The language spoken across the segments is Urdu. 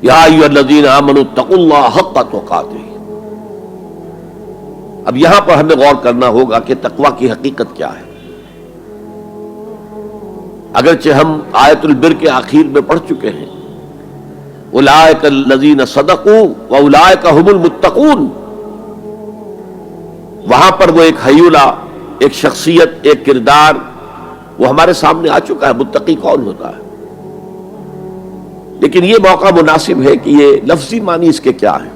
یا ایھا الذین آمنوا اتقوا اللہ حق تقاتہ۔ اب یہاں پر ہمیں غور کرنا ہوگا کہ تقوی کی حقیقت کیا ہے۔ اگرچہ ہم آیت البر کے آخر میں پڑھ چکے ہیں اولئک الذین صدقوا واولئک هم المتقون، وہاں پر وہ ایک ہیولہ، ایک شخصیت، ایک کردار وہ ہمارے سامنے آ چکا ہے، متقی کون ہوتا ہے۔ لیکن یہ موقع مناسب ہے کہ یہ لفظی معنی اس کے کیا ہے۔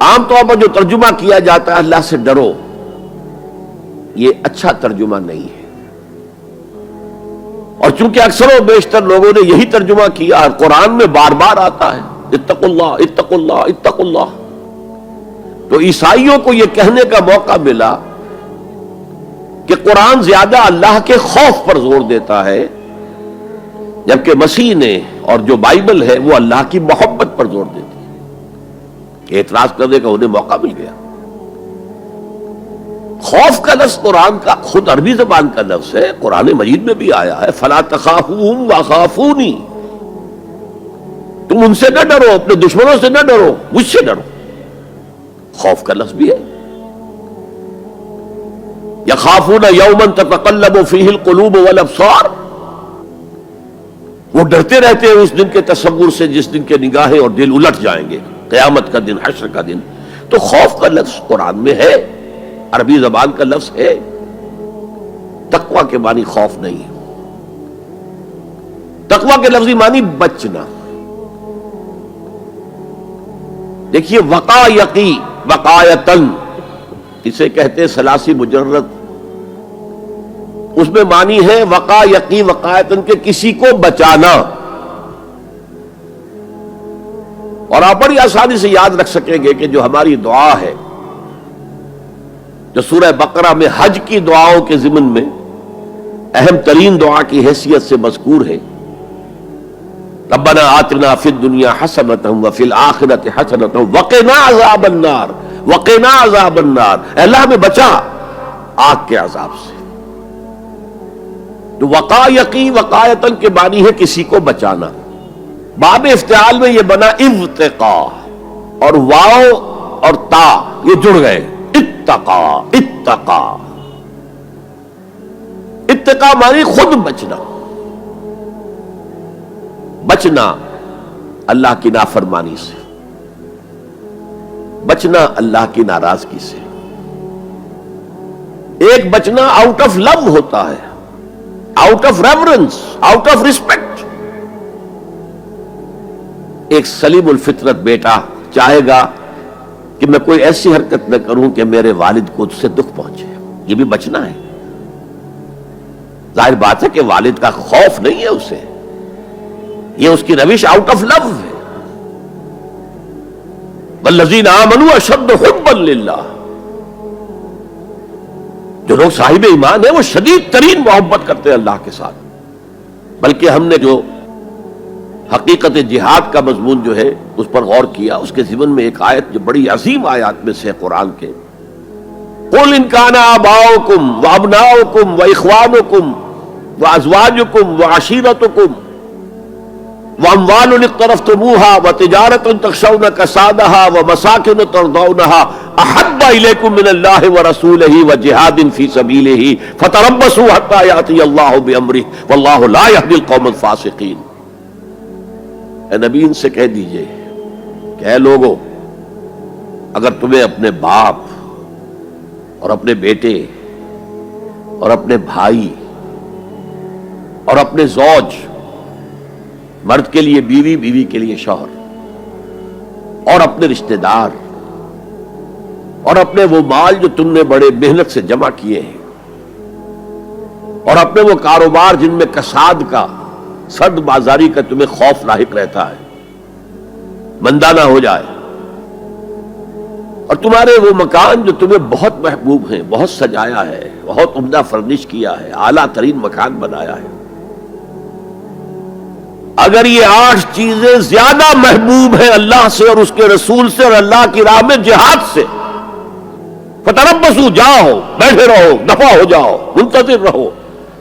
عام طور پر جو ترجمہ کیا جاتا ہے اللہ سے ڈرو، یہ اچھا ترجمہ نہیں ہے، اور چونکہ اکثر و بیشتر لوگوں نے یہی ترجمہ کیا اور قرآن میں بار بار آتا ہے اتقوا اللہ اتقوا اللہ اتقوا اللہ، تو عیسائیوں کو یہ کہنے کا موقع ملا کہ قرآن زیادہ اللہ کے خوف پر زور دیتا ہے، جبکہ مسیح نے اور جو بائبل ہے وہ اللہ کی محبت پر زور دیتی ہے، کہ اعتراض کرنے کا انہیں موقع مل گیا۔ خوف کا لفظ قرآن کا خود عربی زبان کا لفظ ہے، قرآن مجید میں بھی آیا ہے فَلَا تَخَافُوهُمْ وَخَافُونِي، تم ان سے نہ ڈرو، اپنے دشمنوں سے نہ ڈرو، مجھ سے ڈرو۔ خوف کا لفظ بھی ہے۔ يَخَافُونَ يَوْمًا تَتَقَلَّبُ فِيهِ الْقُلُوبُ وَالْأَبْصَارُ، وہ ڈرتے رہتے ہیں اس دن کے تصور سے جس دن کے نگاہیں اور دل الٹ جائیں گے، قیامت کا دن، حشر کا دن۔ تو خوف کا لفظ قرآن میں ہے، عربی زبان کا لفظ ہے۔ تقوی کے معنی خوف نہیں ہے، تقوی کے لفظی معنی بچنا۔ دیکھیے وقا یقی وقایتن، اسے کہتے ہیں ثلاثی مجرد، اس میں معنی ہے وقا یقی وقایتن کے کسی کو بچانا، اور آپ بڑی آسانی سے یاد رکھ سکیں گے کہ جو ہماری دعا ہے، جو سورہ بقرہ میں حج کی دعاؤں کے ضمن میں اہم ترین دعا کی حیثیت سے مذکور ہے، ربنا آتنا فی الدنیا حسنۃ وفی الآخرۃ حسنۃ وقنا عذاب النار، وقنا عذاب النار، اے اللہ ہمیں بچا آگ کے عذاب سے۔ تو وقا یقی وقایتن کے معنی ہے کسی کو بچانا۔ باب افتعال میں یہ بنا اتقا، اور واو اور تا یہ جڑ گئے، اتقا اتقا۔ اتقا معنی خود بچنا، بچنا اللہ کی نافرمانی سے، بچنا اللہ کی ناراضگی سے۔ ایک بچنا آؤٹ آف لو ہوتا ہے، out of reverence, out of respect. ایک سلیم الفطرت بیٹا چاہے گا کہ میں کوئی ایسی حرکت نہ کروں کہ میرے والد کو اس سے دکھ پہنچے، یہ بھی بچنا ہے۔ ظاہر بات ہے کہ والد کا خوف نہیں ہے اسے، یہ اس کی روش آؤٹ آف لو ہے۔ والذین آمنوا اشد حبا للہ، جو لوگ صاحب ایمان ہیں وہ شدید ترین محبت کرتے ہیں اللہ کے ساتھ۔ بلکہ ہم نے جو حقیقت جہاد کا مضمون جو ہے اس پر غور کیا، اس کے ضمن میں ایک آیت جو بڑی عظیم آیات میں سے قرآن کے، قُلْ إِنْ كَانَ آبَاؤُكُمْ وَأَبْنَاؤُكُمْ وَإِخْوَانُكُمْ وَأَزْوَاجُكُمْ وَعَشِيرَتُكُمْ وَأَمْوَالٌ اقْتَرَفْتُمُوهَا وَتِجَارَةٌ تَخْشَوْنَ كَسَادَهَا وَمَسَاكِنُ تَرْضَوْنَهَا أَحَبَّ إِلَيْكُم مِّنَ اللَّهِ وَرَسُولِهِ وَجِهَادٍ فِي سَبِيلِهِ فَتَرَبَّصُوا حَتَّىٰ يَأْتِيَ اللَّهُ بِأَمْرِهِ وَاللَّهُ لَا يَهْدِي الْقَوْمَ الْفَاسِقِينَ۔ اے نبی ان سے کہہ دیجئے کہ اے لوگو، اگر تمہیں اپنے باپ اور اپنے بیٹے اور اپنے بھائی اور اپنے زوج، مرد کے لیے بیوی، بیوی کے لیے شوہر، اور اپنے رشتہ دار اور اپنے وہ مال جو تم نے بڑے محنت سے جمع کیے ہیں، اور اپنے وہ کاروبار جن میں کساد کا، سد بازاری کا تمہیں خوف لاحق رہتا ہے، مندہ نہ ہو جائے، اور تمہارے وہ مکان جو تمہیں بہت محبوب ہیں، بہت سجایا ہے، بہت عمدہ فرنش کیا ہے، اعلیٰ ترین مکان بنایا ہے، اگر یہ 8 چیزیں زیادہ محبوب ہیں اللہ سے اور اس کے رسول سے اور اللہ کی راہ میں جہاد سے، فتربصوا، جاؤ، بیٹھے رہو، دفع ہو جاؤ، منتظر رہو،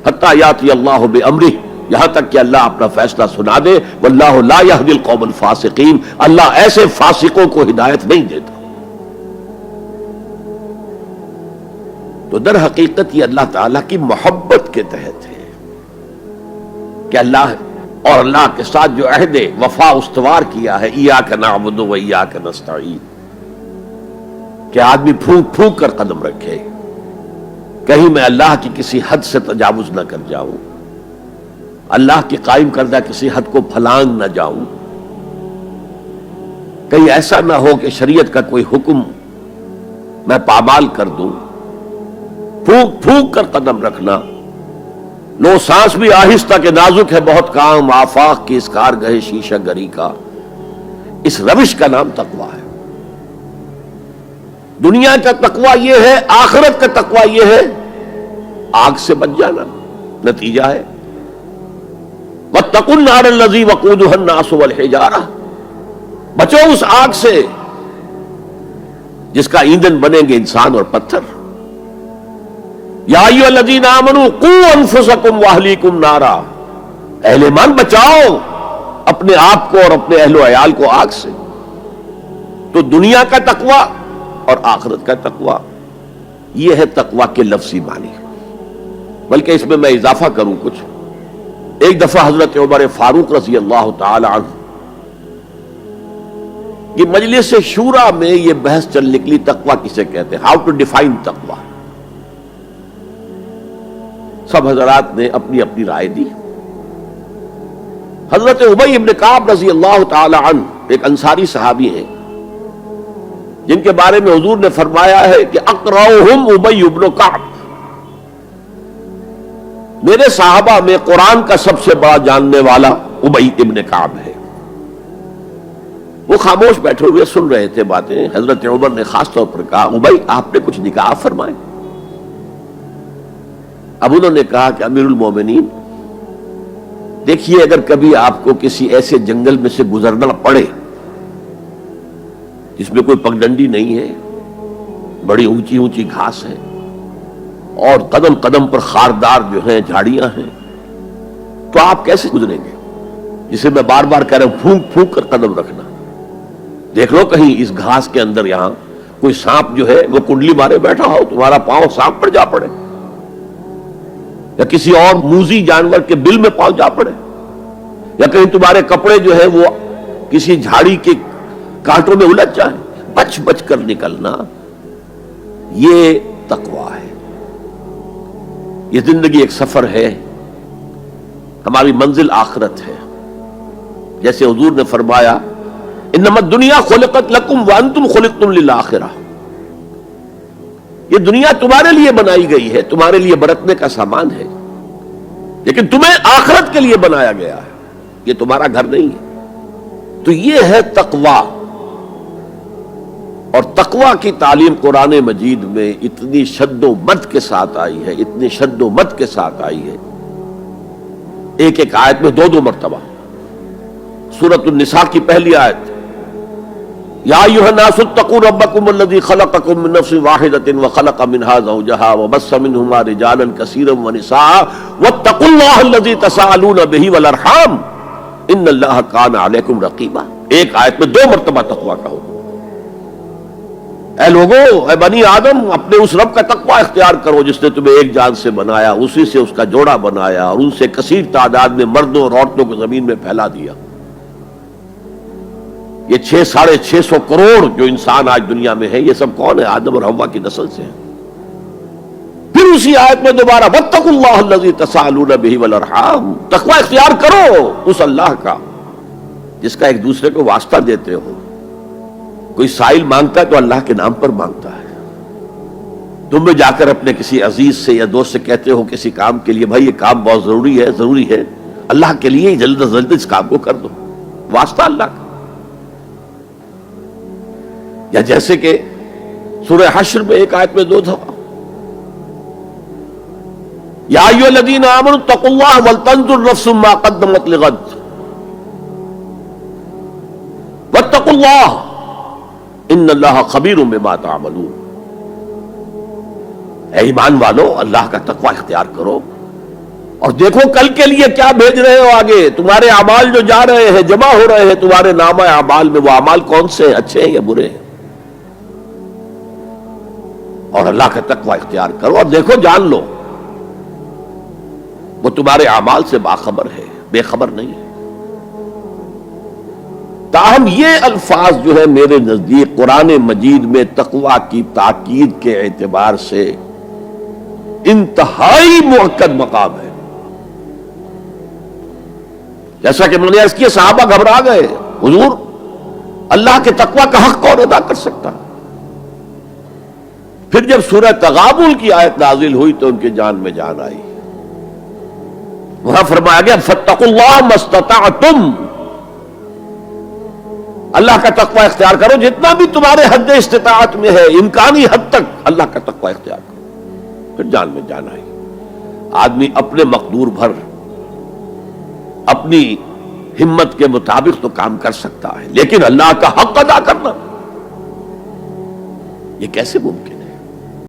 حتی یاتی اللہ بامرہ، یہاں تک کہ اللہ اپنا فیصلہ سنا دے. واللہ لا یہدی القوم الفاسقین، اللہ ایسے فاسقوں کو ہدایت نہیں دیتا. تو در حقیقت یہ اللہ تعالیٰ کی محبت کے تحت ہے کہ اللہ اور اللہ کے ساتھ جو عہد وفا استوار کیا ہے، ایاک نعبد و ایاک نستعین، کہ آدمی پھونک پھونک کر قدم رکھے، کہیں میں اللہ کی کسی حد سے تجاوز نہ کر جاؤں، اللہ کی قائم کردہ کسی حد کو پھلانگ نہ جاؤں، کہیں ایسا نہ ہو کہ شریعت کا کوئی حکم میں پامال کر دوں. پھونک پھونک کر قدم رکھنا، لو سانس بھی آہستہ کہ نازک ہے بہت کام، آفاق کی اس کارگہ شیشہ گری کا، اس روش کا نام تقویٰ ہے. دنیا کا تقویٰ یہ ہے، آخرت کا تقویٰ یہ ہے آگ سے بچ جانا. نتیجہ ہے واتقوا النار الذی وقودها الناس والحجارہ، بچو اس آگ سے جس کا ایندھن بنیں گے انسان اور پتھر. یا ایھا الذین آمنوا قوا انفسکم واہلیکم نارا، اہل ایمان بچاؤ اپنے آپ کو اور اپنے اہل و عیال کو آگ سے. تو دنیا کا تقویٰ اور آخرت کا تقویٰ یہ ہے تقویٰ کے لفظی معنی. بلکہ اس میں اضافہ کروں کچھ. ایک دفعہ حضرت عمر فاروق رضی اللہ تعالی عنہ یہ مجلس شورا میں یہ بحث چل نکلی تقویٰ کسے کہتے ہیں، ہاؤ ٹو ڈیفائن تقویٰ. سب حضرات نے اپنی اپنی رائے دی. حضرت ابی ابن کعب رضی اللہ تعالی عنہ ایک انصاری صحابی ہیں جن کے بارے میں حضور نے فرمایا ہے کہ اقرؤہم ابی ابن کعب، میرے صحابہ میں قرآن کا سب سے بڑا جاننے والا ابی ابن کعب ہے. وہ خاموش بیٹھے ہوئے سن رہے تھے باتیں. حضرت عمر نے خاص طور پر کہا ابی آپ نے کچھ نکاح فرمائے. اب انہوں نے کہا کہ امیر المومنین دیکھیے اگر کبھی آپ کو کسی ایسے جنگل میں سے گزرنا پڑے جس میں کوئی پگڈنڈی نہیں ہے، بڑی اونچی اونچی گھاس ہے اور قدم قدم پر خاردار جو ہیں جھاڑیاں ہیں، تو آپ کیسے گزریں گے؟ جسے میں بار بار کہہ رہا ہوں پھونک پھونک کر قدم رکھنا. دیکھ لو کہیں اس گھاس کے اندر یہاں کوئی سانپ جو ہے وہ کنڈلی مارے بیٹھا ہو، تمہارا پاؤں سانپ پر جا پڑے، یا کسی اور موذی جانور کے بل میں پاؤں جا پڑے، یا کہیں تمہارے کپڑے جو ہے وہ کسی جھاڑی کے کانٹوں میں الجھ جائیں. بچ بچ کر نکلنا یہ تقویٰ ہے. یہ زندگی ایک سفر ہے، ہماری منزل آخرت ہے. جیسے حضور نے فرمایا انما الدنیا خلقت لکم وانتم خلقتم للآخرہ، یہ دنیا تمہارے لیے بنائی گئی ہے، تمہارے لیے برتنے کا سامان ہے، لیکن تمہیں آخرت کے لیے بنایا گیا ہے، یہ تمہارا گھر نہیں ہے. تو یہ ہے تقویٰ. اور تقویٰ کی تعلیم قرآن مجید میں اتنی شد و مد کے ساتھ آئی ہے، اتنی شد و مد کے ساتھ آئی ہے، ایک ایک آیت میں دو مرتبہ. سورۃ النساء کی پہلی آیت یا ایھا الناس اتقوا ربکم الذی خلقکم من نفس واحدۃ وخلق منها زوجها وبث منهما رجالا کثیرا ونساء واتقوا اللہ الذی تساءلون به والارحام ان اللہ کان علیکم رقیبا. ایک آیت میں دو مرتبہ تقویٰ کا حکم. اے لوگو، اے بنی آدم، اپنے اس رب کا تقویٰ اختیار کرو جس نے تمہیں ایک جان سے بنایا، اسی سے اس کا جوڑا بنایا اور ان سے کثیر تعداد میں مردوں اور عورتوں کو زمین میں پھیلا دیا. یہ 600-650 کروڑ جو انسان آج دنیا میں ہے، یہ سب کون ہے؟ آدم اور حوا کی نسل سے ہیں. پھر اسی آیت میں دوبارہ واتقوا اللہ الذی تساءلون به والارحام، تقویٰ اختیار کرو اس اللہ کا جس کا ایک دوسرے کو واسطہ دیتے ہو. کوئی سائل مانگتا ہے تو اللہ کے نام پر مانگتا ہے. تم میں جا کر اپنے کسی عزیز سے یا دوست سے کہتے ہو کسی کام کے لیے بھائی یہ کام بہت ضروری ہے اللہ کے لیے جلد از جلد اس کام کو کر دو، واسطہ اللہ کا. یا جیسے کہ سورہ حشر میں ایک آیت میں دو دفعہ یا ایھا الذین آمنوا اتقوا اللہ ولتنظر نفس ما قدمت لغد واتقوا اللہ ان اللہ خبیر بما تعملون. اے ایمان والو، اللہ کا تقوی اختیار کرو، اور دیکھو کل کے لیے کیا بھیج رہے ہو آگے. تمہارے اعمال جو جا رہے ہیں، جمع ہو رہے ہیں تمہارے نامہ اعمال میں، وہ اعمال کون سے ہیں، اچھے ہیں یا برے ہیں؟ اور اللہ کا تقوی اختیار کرو اور دیکھو، جان لو وہ تمہارے اعمال سے باخبر ہے، بے خبر نہیں ہے. تاہم یہ الفاظ جو ہے میرے نزدیک قرآن مجید میں تقوی کی تاکید کے اعتبار سے انتہائی مؤکد مقام ہے. جیسا کہ میں نے عرض کیا، صحابہ گھبرا گئے، حضور اللہ کے تقوی کا حق کون ادا کر سکتا؟ پھر جب سورہ تغابن کی آیت نازل ہوئی تو ان کے جان میں جان آئی. وہاں فرمایا گیا فاتقوا اللہ ما استطعتم، اللہ کا تقوی اختیار کرو جتنا بھی تمہارے حد استطاعت میں ہے، امکانی حد تک اللہ کا تقوی اختیار کرو. پھر جان میں جان آئی. آدمی اپنے مقدور بھر اپنی ہمت کے مطابق تو کام کر سکتا ہے، لیکن اللہ کا حق ادا کرنا یہ کیسے ممکن؟